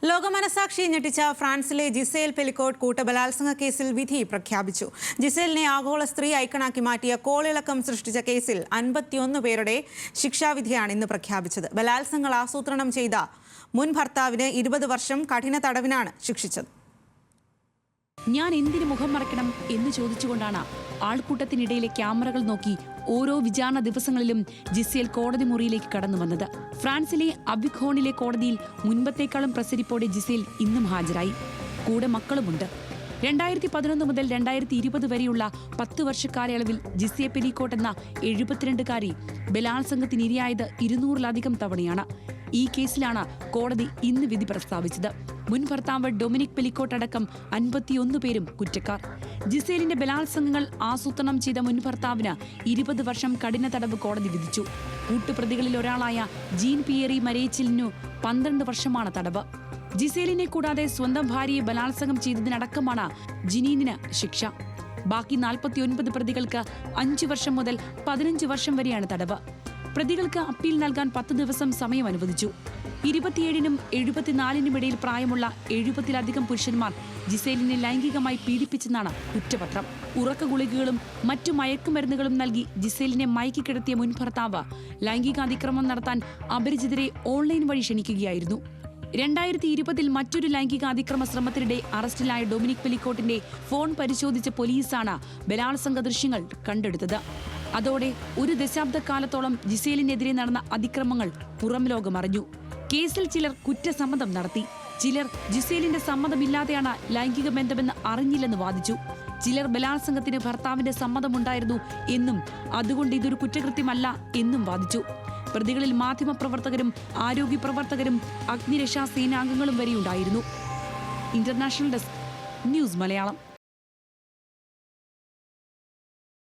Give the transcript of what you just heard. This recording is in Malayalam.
ലോകമനസാക്ഷി ഞെട്ടിച്ച ഫ്രാൻസിലെ ജിസേൽ പെലിക്കോട്ട് കൂട്ടബലാത്സംഗ കേസിൽ വിധി പ്രഖ്യാപിച്ചു. ജിസേലിനെ ആഗോള സ്ത്രീ ഐക്കണാക്കി മാറ്റിയ കോളിളക്കം സൃഷ്ടിച്ച കേസിൽ 51 പേരുടെ ശിക്ഷാവിധിയാണ് ഇന്ന് പ്രഖ്യാപിച്ചത്. ബലാത്സംഗങ്ങൾ ആസൂത്രണം ചെയ്ത മുൻ ഭർത്താവിന് 20 വർഷം കഠിന തടവിനാണ് ശിക്ഷിച്ചത്. ഞാൻ എന്തിനു മുഖം മറയ്ക്കണം എന്ന് ചോദിച്ചുകൊണ്ടാണ് ആൾക്കൂട്ടത്തിനിടയിലെ ക്യാമറകൾ നോക്കി ഓരോ വിചാരണ ദിവസങ്ങളിലും ജിസേൽ കോടതി മുറിയിലേക്ക് കടന്നു വന്നത്. ഫ്രാൻസിലെ അവിഖോണിലെ കോടതിയിൽ മുൻപത്തേക്കാളും പ്രസരിപ്പോടെ ജിസേൽ ഇന്നും ഹാജരായി. കൂടെ മക്കളുമുണ്ട്. 2011 മുതൽ 2020 വരെയുള്ള 10 വർഷ കാലയളവിൽ ജിസേ പെലിക്കോട്ട് എന്ന 72കാരി ബലാത്സംഗത്തിനിരയായത് 200-ലധികം തവണയാണ്. ഈ കേസിലാണ് കോടതി ഇന്ന് വിധി പ്രസ്താവിച്ചത്. മുൻ ഭർത്താവ് ഡൊമിനിക് പെലിക്കോട്ട് അടക്കം 51 പേരും കുറ്റക്കാർ. ജിസേലിന്റെ ബലാത്സംഗങ്ങൾ ആസൂത്രണം ചെയ്ത മുൻ ഭർത്താവിന് 20 വർഷം കഠിന തടവ് കോടതി വിധിച്ചു. കൂട്ടുപ്രതികളിൽ ഒരാളായ ജീൻ പിയറി മരേച്ചിലിനു 12 വർഷമാണ് തടവ്. ജിസേലിനെ കൂടാതെ സ്വന്തം ഭാര്യയെ ബലാത്സംഗം ചെയ്തതിനടക്കമാണ് ജിനീനിന് ശിക്ഷ. ബാക്കി 49 പ്രതികൾക്ക് 5 വർഷം മുതൽ 15 വർഷം വരെയാണ് തടവ്. പ്രതികൾക്ക് അപ്പീൽ നൽകാൻ 10 ദിവസം സമയം അനുവദിച്ചു. 27-നും 74-നും ഇടയിൽ പ്രായമുള്ള 70-ലധികം പുരുഷന്മാർ ജിസേലിനെ ലൈംഗികമായി പീഡിപ്പിച്ചെന്നാണ് കുറ്റപത്രം. ഉറക്ക ഗുളികകളും മറ്റു മയക്കുമരുന്നുകളും നൽകി ജിസേലിനെ മയക്കി കിടത്തിയ മുൻ ഭർത്താവ് ലൈംഗികാതിക്രമം നടത്താൻ അപരിചിതരെ ഓൺലൈൻ വഴി ക്ഷണിക്കുകയായിരുന്നു. 2020-ൽ മറ്റൊരു ലൈംഗിക അതിക്രമ ശ്രമത്തിനിടെ അറസ്റ്റിലായ ഡൊമിനിക് പെലിക്കോട്ടിന്റെ ഫോൺ പരിശോധിച്ച പോലീസാണ് ബലാത്സംഗ ദൃശ്യങ്ങൾ കണ്ടെടുത്തത്. അതോടെ ഒരു ദശാബ്ദക്കാലത്തോളം ജിസേലിനെതിരെ നടന്ന അതിക്രമങ്ങൾ പുറം ലോകമറിഞ്ഞു. കേസിൽ ചിലർ കുറ്റസമ്മതം നടത്തി. ചിലർ ജിസേലിന്റെ സമ്മതമില്ലാതെയാണ് ലൈംഗിക ബന്ധമെന്ന് അറിഞ്ഞില്ലെന്ന് വാദിച്ചു. ചിലർ ബലാത്സംഗത്തിന് ഭർത്താവിന്റെ സമ്മതമുണ്ടായിരുന്നു എന്നും അതുകൊണ്ട് ഇതൊരു കുറ്റകൃത്യമല്ല എന്നും വാദിച്ചു. പ്രതികളിൽ മാധ്യമപ്രവർത്തകരും ആരോഗ്യ പ്രവർത്തകരും അഗ്നിരക്ഷാ സേനാംഗങ്ങളും വരെയുണ്ടായിരുന്നു. International desk, news Malayalam.